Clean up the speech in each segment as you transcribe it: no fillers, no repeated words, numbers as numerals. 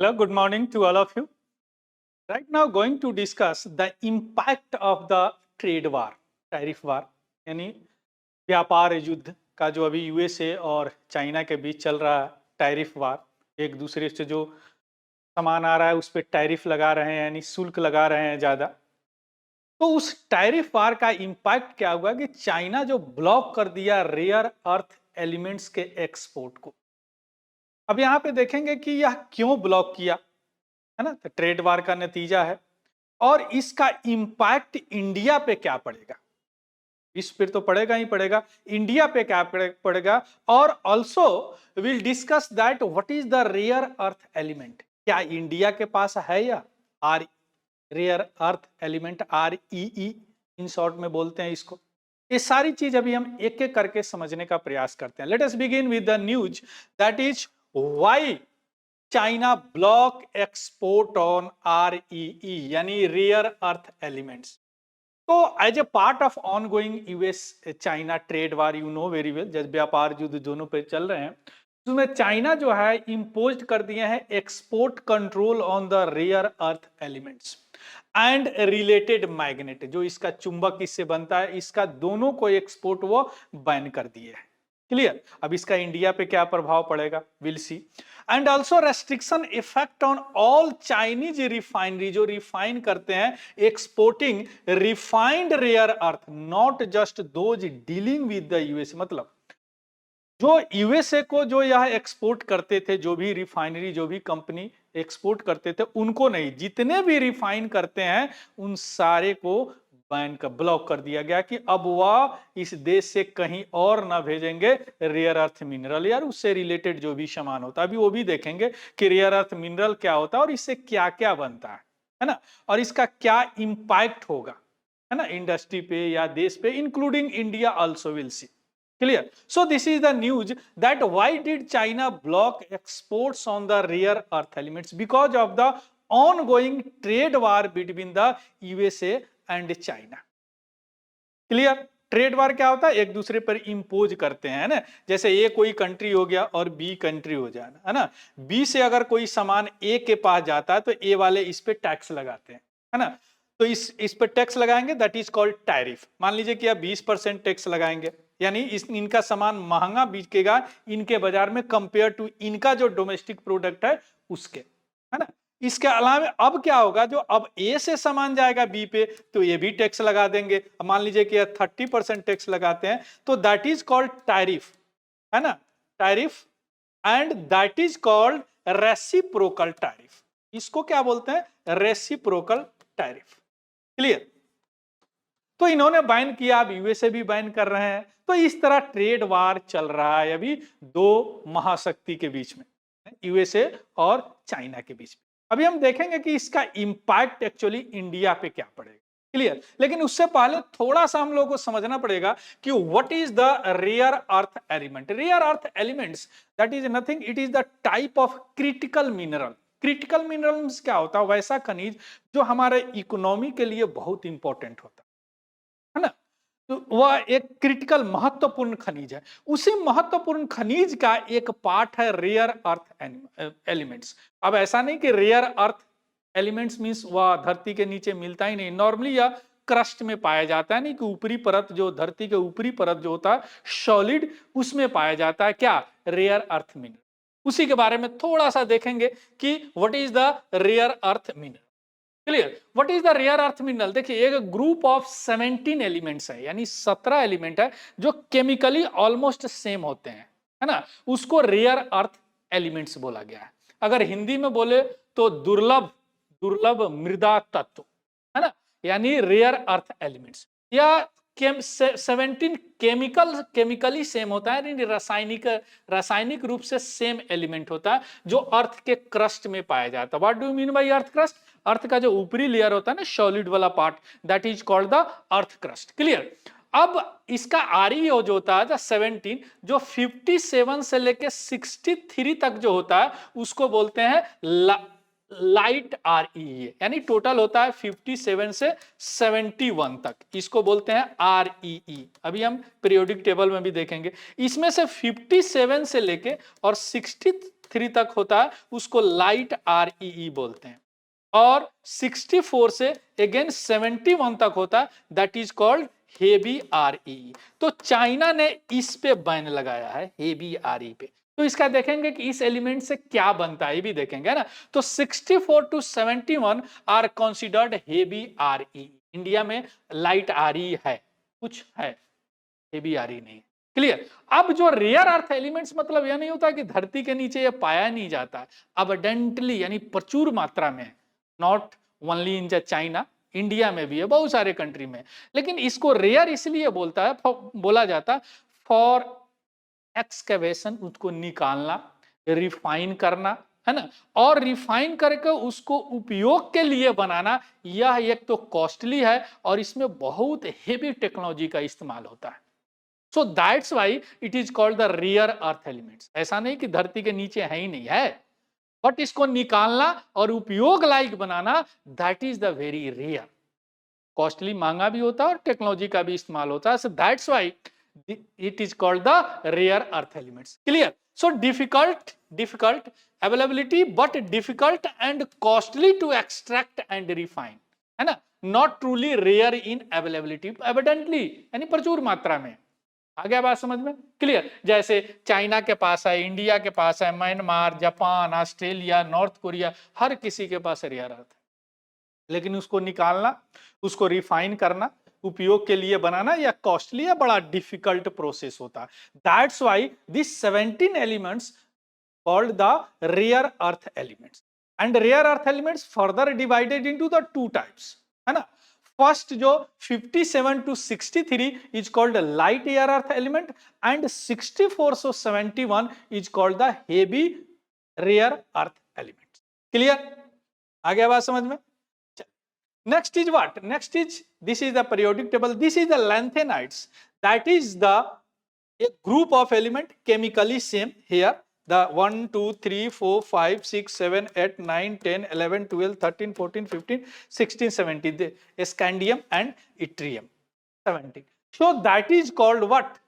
Hello, good morning to all of you. Right now, going to discuss the impact of the trade war, tariff war, यानी व्यापार युद्ध का जो अभी USA और चाइना के बीच चल रहा है टैरिफ वार। एक दूसरे से जो सामान आ रहा है उस पर टैरिफ लगा रहे हैं, यानी शुल्क लगा रहे हैं ज्यादा। तो उस टैरिफ वार का इम्पैक्ट क्या हुआ कि चाइना जो ब्लॉक कर दिया रेयर अर्थ एलिमेंट्स के एक्सपोर्ट को। अब यहाँ पे देखेंगे कि यह क्यों ब्लॉक किया, है ना। तो ट्रेड वार का नतीजा है और इसका इंपैक्ट इंडिया पे क्या पड़ेगा, विश्व पर तो पड़ेगा ही पड़ेगा, इंडिया पे क्या पड़ेगा। और also will discuss that what is the rare earth element, क्या इंडिया के पास है या are rare earth element, REE in short में बोलते हैं इसको। ये सारी चीज अभी हम एक एक करके समझने का प्रयास करते हैं। Let us begin with the news that is why China block export on REE यानी रेयर अर्थ एलिमेंट्स। तो as a part of ongoing US China trade war, you know very well, जब व्यापार युद्ध दोनों पे चल रहे हैं, उसमें चाइना जो है इम्पोज कर दिए हैं export control on the rare earth elements and related magnet, जो इसका चुंबक इससे बनता है, इसका दोनों को एक्सपोर्ट वो बैन कर दिए हैं। क्लियर। अब इसका इंडिया पे क्या प्रभाव पड़ेगा, will see. And also restriction effect on all Chinese refinery, जो रिफाइन करते हैं, exporting refined rare earth, not just those dealing with the USA. मतलब जो यूएसए को जो यह एक्सपोर्ट करते थे, जो भी रिफाइनरी, जो भी कंपनी एक्सपोर्ट करते थे, उनको नहीं, जितने भी रिफाइन करते हैं उन सारे को बैन कर ब्लॉक कर दिया गया कि अब वह इस देश से कहीं और ना भेजेंगे रेयर अर्थ मिनरल, यार उससे रिलेटेड जो भी सामान होता है। अभी वो भी देखेंगे कि रेयर अर्थ मिनरल क्या होता है और इससे क्या क्या बनता है ना, और इसका क्या इंपैक्ट होगा, है ना, इंडस्ट्री पे या देश पे, including India also, will see. Clear. So this is the news that why did China block exports on the rare earth elements? Because of the ongoing trade war between the USA and China. Clear. Trade war क्या होता है, एक दूसरे पर impose करते हैं ना, जैसे ए कोई कंट्री हो गया और बी कंट्री हो जाना, है ना। बी से अगर कोई सामान ए के पास जाता है तो ए वाले इस पे टैक्स लगाते हैं, है ना। तो इस पे टैक्स लगाएंगे, दैट इज कॉल्ड टैरिफ। मान लीजिए कि आप 20% टैक्स लगाएंगे, यानी इनका सामान महंगा बिकेगा इनके बाजार में कंपेयर टू इनका जो डोमेस्टिक प्रोडक्ट है उसके, है ना। इसके अलावा अब क्या होगा, जो अब ए से सामान जाएगा बी पे तो ये भी टैक्स लगा देंगे। मान लीजिए कि 30% टैक्स लगाते हैं, तो दैट इज कॉल्ड टैरिफ, है ना, tariff. And that is called reciprocal tariff. इसको क्या बोलते हैं, रेसिप्रोकल टैरिफ। क्लियर। तो इन्होंने बैन किया, अब यूएसए भी बैन कर रहे हैं। तो इस तरह ट्रेड वार चल रहा है अभी दो महाशक्ति के बीच में, यूएसए और चाइना के बीच में। अभी हम देखेंगे कि इसका इंपैक्ट एक्चुअली इंडिया पे क्या पड़ेगा। क्लियर। लेकिन उससे पहले थोड़ा सा हम लोगों को समझना पड़ेगा कि what is the rare earth element. Rare earth elements that is nothing, it is the type of critical mineral. Critical minerals क्या होता है, वैसा खनिज जो हमारे इकोनॉमी के लिए बहुत इंपॉर्टेंट होता है ना। तो वह एक क्रिटिकल महत्वपूर्ण खनिज है। उसी महत्वपूर्ण खनिज का एक पार्ट है रेयर अर्थ एलिमेंट्स। अब ऐसा नहीं कि रेयर अर्थ एलिमेंट्स मींस वह धरती के नीचे मिलता ही नहीं, नॉर्मली यह क्रस्ट में पाया जाता है, नहीं कि ऊपरी परत, जो धरती के ऊपरी परत जो होता है सॉलिड, उसमें पाया जाता है क्या, रेयर अर्थ मिनरल। उसी के बारे में थोड़ा सा देखेंगे कि what is the rare earth mineral. Clear. What is the rare earth mineral, देखिए एक ग्रुप ऑफ 17 एलिमेंट्स है, यानी 17 एलिमेंट है जो केमिकली ऑलमोस्ट सेम होते हैं, है ना। उसको रेयर अर्थ एलिमेंट्स बोला गया है। अगर हिंदी में बोले तो दुर्लभ दुर्लभ मृदा तत्व, है ना, यानी रेयर अर्थ एलिमेंट्स। या 17 केमिकली सेम होता है, यानी रासायनिक रूप से सेम एलिमेंट होता है, जो अर्थ के क्रस्ट में पाया जाता है। What do you mean by earth crust, earth का जो ऊपरी लेयर होता है ना, सॉलिड वाला part, that is called the earth crust. Clear. अब इसका REO जो होता है 17, जो 57 से लेके 63 तक जो होता है उसको बोलते हैं लाइट REE, यानी टोटल होता है 57 से 71 तक, इसको बोलते हैं REE। अभी हम पीरियोडिक टेबल में भी देखेंगे। इसमें से 57 से लेके और 3 तक होता है उसको लाइट REE बोलते हैं, और 64 से अगेन 71 तक होता है that is called heavy REE। तो चाइना ने इस पे बैन लगाया है, हेवी RE पे। तो इसका देखेंगे कि इस एलिमेंट से क्या बनता है, ये भी देखेंगे ना। तो 64 to 71 are considered heavy RE। India में लाइट RE है, कुछ है, हेवी RE नहीं। क्लियर। अब जो रेयर अर्थ एलिमेंट्स मतलब यह नहीं होता कि धरती के नीचे ये पाया नहीं जाता, अबडेंटली यानी प्रचुर मात्रा में, not only in China, India में भी है, बहुत सारे कंट्री में। लेकिन इसको रेयर इसलिए बोला जाता फॉर एक्सकेवेशन, उसको निकालना, रिफाइन करना, है ना, और रिफाइन करके उसको उपयोग के लिए बनाना, यह एक तो कॉस्टली है और इसमें बहुत हेवी टेक्नोलॉजी का इस्तेमाल होता है। So that's why it is called the rare earth elements. ऐसा नहीं कि धरती के नीचे है ही नहीं, है, बट इसको निकालना और उपयोग लायक बनाना, that is the very rare. Costly, महंगा भी होता है और टेक्नोलॉजी का भी इस्तेमाल होता है। So that's why it is called the rare earth elements. Clear? So difficult availability, but difficult and costly to extract and refine, है ना, not truly rare in availability, evidently यानी प्रचुर मात्रा में। आ गया बात समझ में? क्लियर। जैसे चाइना के पास है, इंडिया के पास है, Myanmar, Japan, Australia, North Korea, हर किसी के पास रेयर अर्थ है, लेकिन उसको निकालना, उसको रिफाइन करना, उपयोग के लिए बनाना, या कॉस्टली या बड़ा डिफिकल्ट प्रोसेस होता है। That's why this 17 elements called the rare earth elements. And rare earth elements further divided into the 2 types, है ना। फर्स्ट जो 57 to 63 is called light air earth element, and 64 to 71 is called the heavy rare earth element. Clear? आ गया बात समझ में? Next is what? Next is, this is the periodic table. This is the lanthanides. That is the a group of element chemically same here. The 1, 2, 3, 4, 5, 6, 7, 8, 9, 10, 11, 12, 13, 14, 15, 16, 17. The scandium and yttrium. 17. So that is called what?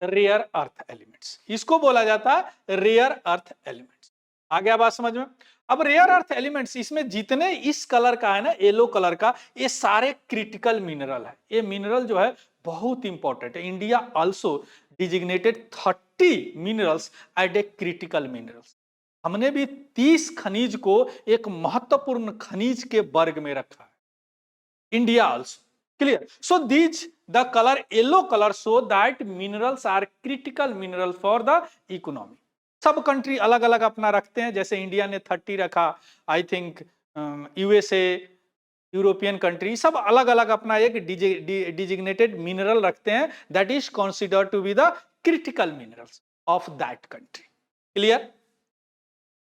Rare earth elements. इसको बोला जाता है rare earth elements. आ गया बात समझ में? अब rare earth elements, इसमें जितने इस कलर का है ना, येलो कलर का, ये सारे क्रिटिकल मिनरल है। ये मिनरल जो है बहुत इंपॉर्टेंट है। India also designated 30 minerals as a critical minerals. हमने भी 30 खनिज को एक महत्वपूर्ण खनिज के वर्ग में रखा है, India also. Clear? So these the colour yellow colour show that minerals are critical mineral for the economy. सब कंट्री अलग अलग अपना रखते हैं, जैसे इंडिया ने 30 रखा, I think USA, European country, सब अलग अलग अपना एक डिजिग्नेटेड मिनरल रखते हैं that is considered to be the critical minerals of that country. Clear?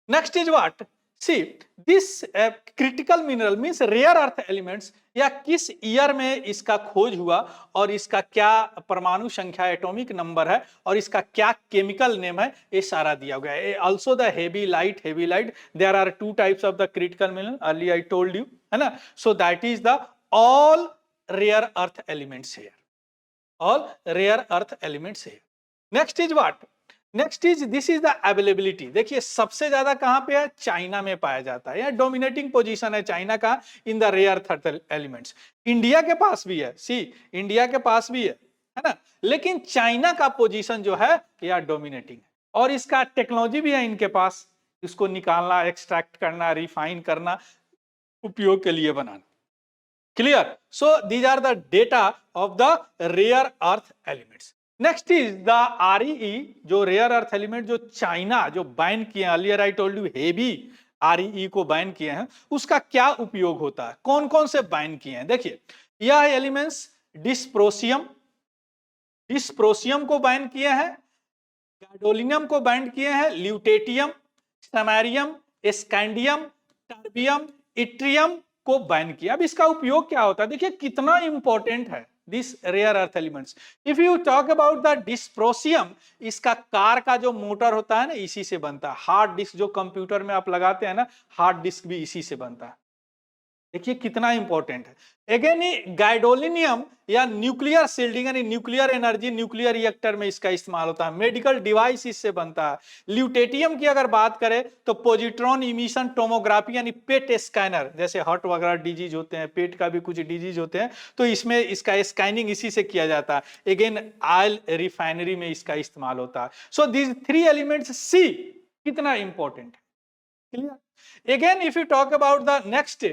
Next is what? See this critical mineral means rare earth elements, या किस ईयर में इसका खोज हुआ और इसका क्या परमाणु संख्या, एटॉमिक नंबर है, और इसका क्या केमिकल नेम है, ये सारा दिया गया है। Also the heavy light, there are 2 types of the critical mineral, early I told you, है ना। So that is the all rare earth elements here, all rare earth elements here. Next is what? Next is, this is the availability. देखिए सबसे ज्यादा कहां पे है? China में पाया जाता है, या डोमिनेटिंग पोजीशन है चाइना का in the rare earth elements. India के पास भी है, सी इंडिया के पास भी है ना, लेकिन चाइना का पोजीशन जो है यह डोमिनेटिंग है, और इसका टेक्नोलॉजी भी है इनके पास, इसको निकालना, एक्सट्रैक्ट करना, रिफाइन करना, उपयोग के लिए बनाना। Clear? So these are the data of the rare earth elements. Next is the REE, जो रेयर अर्थ एलिमेंट जो चाइना जो बैन किए, earlier I told you heavy REE को बैन किए हैं, उसका क्या उपयोग होता है, कौन कौन से बैन किए हैं? देखिए यह एलिमेंट्स डिस्प्रोसियम को बैन किए हैं, गैडोलिनियम को बैन किए हैं, lutetium, samarium, scandium, terbium, yttrium को बैन किया। अब इसका उपयोग क्या होता है, देखिए कितना इंपॉर्टेंट है this rare earth elements. If you talk about the dysprosium, इसका कार का जो मोटर होता है ना, इसी से बनता है। हार्ड डिस्क जो कंप्यूटर में आप लगाते हैं ना, हार्ड डिस्क भी इसी से बनता है। देखिए कितना इंपॉर्टेंट है। अगेन ये गाइडोलिनियम या न्यूक्लियर शील्डिंग यानी न्यूक्लियर एनर्जी न्यूक्लियर रिएक्टर में इसका इस्तेमाल होता है। मेडिकल डिवाइस इससे बनता है। ल्यूटेटियम की अगर बात करें तो पोजिट्रॉन इमिशन टोमोग्राफी यानी पेट स्कैनर, जैसे हार्ट वगैरह डिजीज होते हैं, पेट का भी कुछ डिजीज होते हैं, तो इसमें इसका स्कैनिंग इसी से किया जाता है। अगेन ऑयल रिफाइनरी में इसका इस्तेमाल होता है। सो दिस थ्री एलिमेंट्स सी कितना इंपॉर्टेंट है, clear. Again if you talk about the next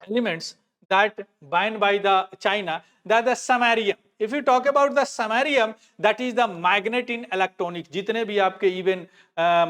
elements that banned by the China, that the samarium. If you talk about the samarium, that is the magnet in electronics. जितने भी आपके even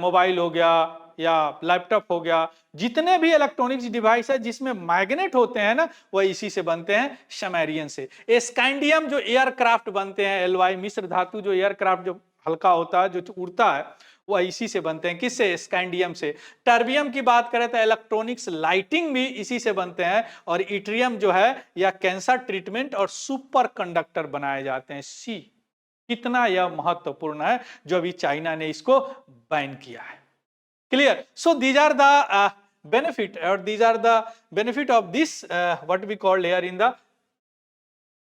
mobile हो गया या laptop हो गया, जितने भी इलेक्ट्रॉनिक्स डिवाइस है जिसमें मैग्नेट होते हैं ना, वह इसी से बनते हैं, समैरियन से। स्कैंडियम जो एयरक्राफ्ट बनते हैं, एलवाई मिश्र धातु जो एयरक्राफ्ट जो हल्का होता है, जो उड़ता है, वह इसी से बनते हैं। किससे? स्कैंडियम से। टर्बियम की बात करें तो इलेक्ट्रॉनिक्स लाइटिंग भी इसी से बनते हैं। और इट्रियम जो है या कैंसर ट्रीटमेंट और सुपर कंडक्टर बनाए जाते हैं। सी कितना यह महत्वपूर्ण है जो अभी चाइना ने इसको बैन किया है, clear. So these are the benefit और these are the benefit of this what we called here in the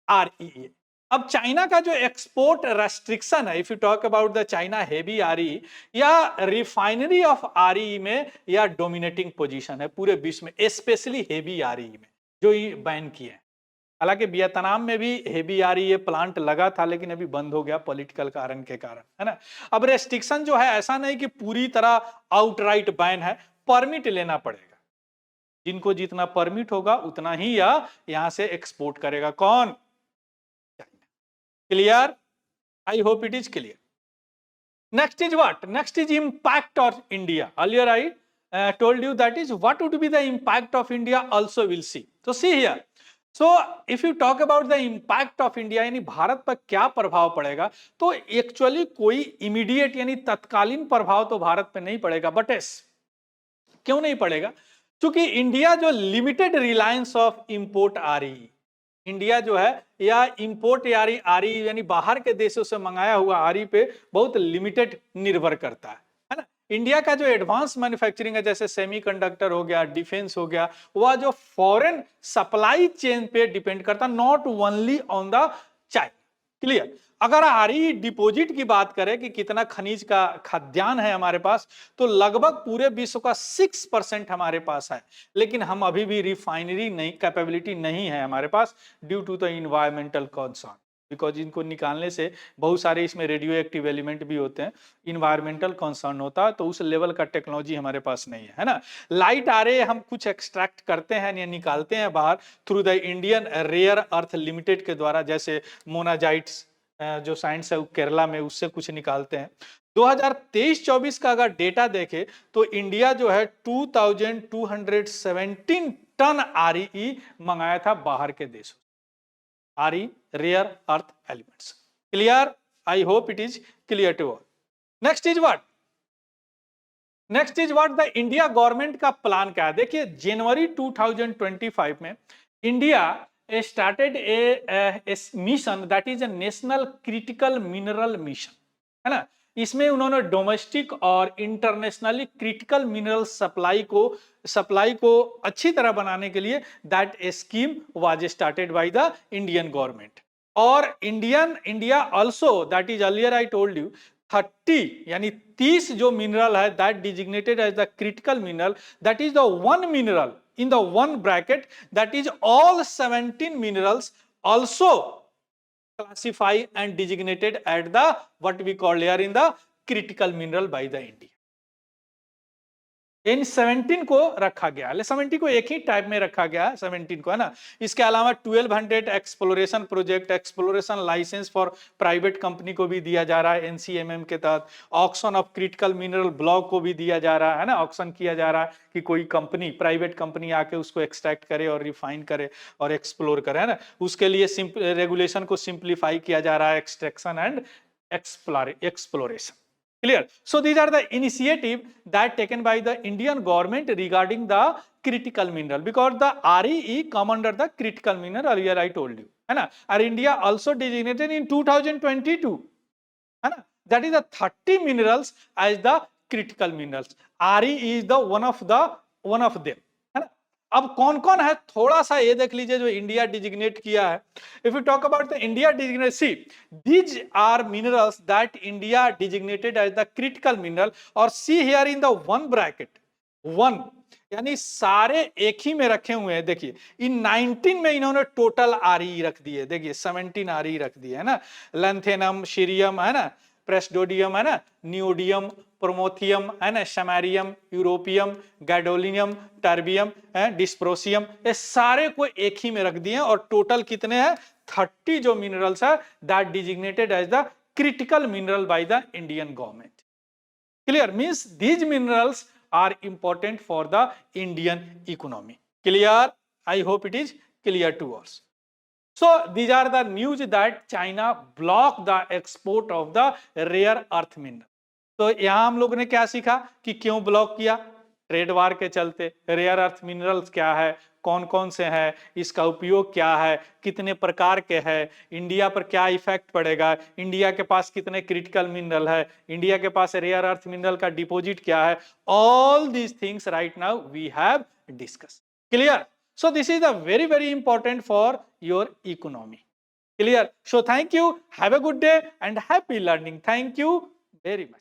REE। अब चाइना का जो एक्सपोर्ट रेस्ट्रिक्शन है, if you talk about the China heavy RE या refinery of RE में या dominating position है पूरे विश्व में, स्पेशली हेवी RE में जो ये बैन किए हैं। हालांकि वियतनाम में भी हेवी RE प्लांट लगा था, लेकिन अभी बंद हो गया पॉलिटिकल कारण के कारण, है ना। अब रेस्ट्रिक्शन जो है ऐसा नहीं कि पूरी तरह आउटराइट बैन है, परमिट लेना पड़ेगा। जिनको जितना परमिट होगा उतना ही यहां से एक्सपोर्ट करेगा। कौन? Clear? I hope it is clear. Next is what? Next is impact of India. Earlier I told you that is what would be the impact of India, also we'll see. So see here. So if you talk about the impact of India यानी भारत पर क्या प्रभाव पड़ेगा, तो actually कोई immediate यानी तत्कालीन प्रभाव तो भारत पर नहीं पड़ेगा। बट क्यों नहीं पड़ेगा? क्योंकि इंडिया जो limited Reliance of import RE, India जो है या इंपोर्ट RE यानी बाहर के देशों से मंगाया हुआ RE पे बहुत लिमिटेड निर्भर करता है ना। इंडिया का जो एडवांस मैन्युफैक्चरिंग है, जैसे सेमीकंडक्टर हो गया, डिफेंस हो गया, वह जो फॉरेन सप्लाई चेन पे डिपेंड करता, not only on the China, clear. अगर RE डिपॉजिट की बात करें कि कितना खनिज का खाद्यान्न है हमारे पास, तो लगभग पूरे विश्व का 6% हमारे पास है। लेकिन हम अभी भी रिफाइनरी नहीं, कैपेबिलिटी नहीं है हमारे पास, due to the environmental concern, because इनको निकालने से बहुत सारे इसमें रेडियो एक्टिव एलिमेंट भी होते हैं, इन्वायरमेंटल कंसर्न होता है, तो उस लेवल का टेक्नोलॉजी हमारे पास नहीं है ना। लाइट RE हम कुछ एक्सट्रैक्ट करते हैं या निकालते हैं बाहर through the Indian Rare Earth Limited के द्वारा, जैसे मोनाजाइट्स जो साइंस है केरला में, उससे कुछ निकालते हैं। 2023-24 का अगर डेटा देखें तो इंडिया जो है 2217 टन RE मंगाया था बाहर के देशों, RE rare earth elements, clear. I hope it is clear to all. Next is what? Next is what the India government का प्लान क्या है। देखिए जनवरी 2025 में India started a mission that is a national critical mineral mission, है ना। इसमें उन्होंने डोमेस्टिक और इंटरनेशनली क्रिटिकल मिनरल सप्लाई को अच्छी तरह बनाने के लिए that scheme was started by the Indian government. और India also, that is earlier I told you, 30 यानी 30 जो मिनरल है that designated as the critical mineral, that is the one mineral in the one bracket, that is all 17 minerals also classify and designated at the what we call here in the critical mineral by the India। इन 17 को रखा गया, 17 को एक ही type में रखा गया, 17 को, है ना। इसके अलावा 1200 exploration project, exploration licence for private company को भी दिया जा रहा है NCMM के तहत। Auction of critical mineral block को भी दिया जा रहा है ना, ऑक्शन किया जा रहा है कि कोई कंपनी, प्राइवेट कंपनी आके उसको एक्सट्रैक्ट करे और रिफाइन करे और एक्सप्लोर करे, है ना। उसके लिए रेगुलेशन को सिंप्लीफाई किया जा रहा है, extraction and exploration, clear। So these are the initiative that taken by the Indian government regarding the critical mineral, because the REE come under the critical mineral, earlier I told you, है ना। और India also designated in 2022, है ना, that is the 30 minerals as the critical minerals। REE is the one of them, है ना। अब कौन कौन है थोड़ा सा ये देख लीजिए जो इंडिया डिजिग्नेट किया है. If you talk about the India designate, see these are minerals that India designated as the critical mineral, और see here in the one bracket, one यानी सारे एक ही में रखे हुए हैं. देखिए इन 19 में इन्होंने टोटल आरई रख दिए, देखिए 17 आरई रख दिए है ना. लैंथेनम, सीरियम है ना, प्रेस्डोडियम है ना, नियोडियम, प्रोमोथियम है ना, शमैरियम, यूरोपियम, गैडोलिनियम, टर्बियम है, डिस्प्रोसियम, ये सारे को एक ही में रख दिए और टोटल कितने हैं 30 जो मिनरल्स है that designated as the critical mineral by the Indian government. Clear? Means these minerals are important for the Indian economy. Clear? I hope it is clear to us. So these are the news that China blocked the export of the rare earth mineral. तो यहाँ हम लोग ने क्या सीखा कि क्यों block किया, ट्रेड वार के चलते. रेयर अर्थ मिनरल्स क्या है, कौन कौन से हैं, इसका उपयोग क्या है, कितने प्रकार के हैं, इंडिया पर क्या इफेक्ट पड़ेगा, इंडिया के पास कितने क्रिटिकल मिनरल है, इंडिया के पास रेयर अर्थ मिनरल का डिपॉजिट क्या है. All these things right now we have discuss. Clear? So this is the very important for your economy. Clear? So thank you. Have a good day and happy learning. Thank you very much.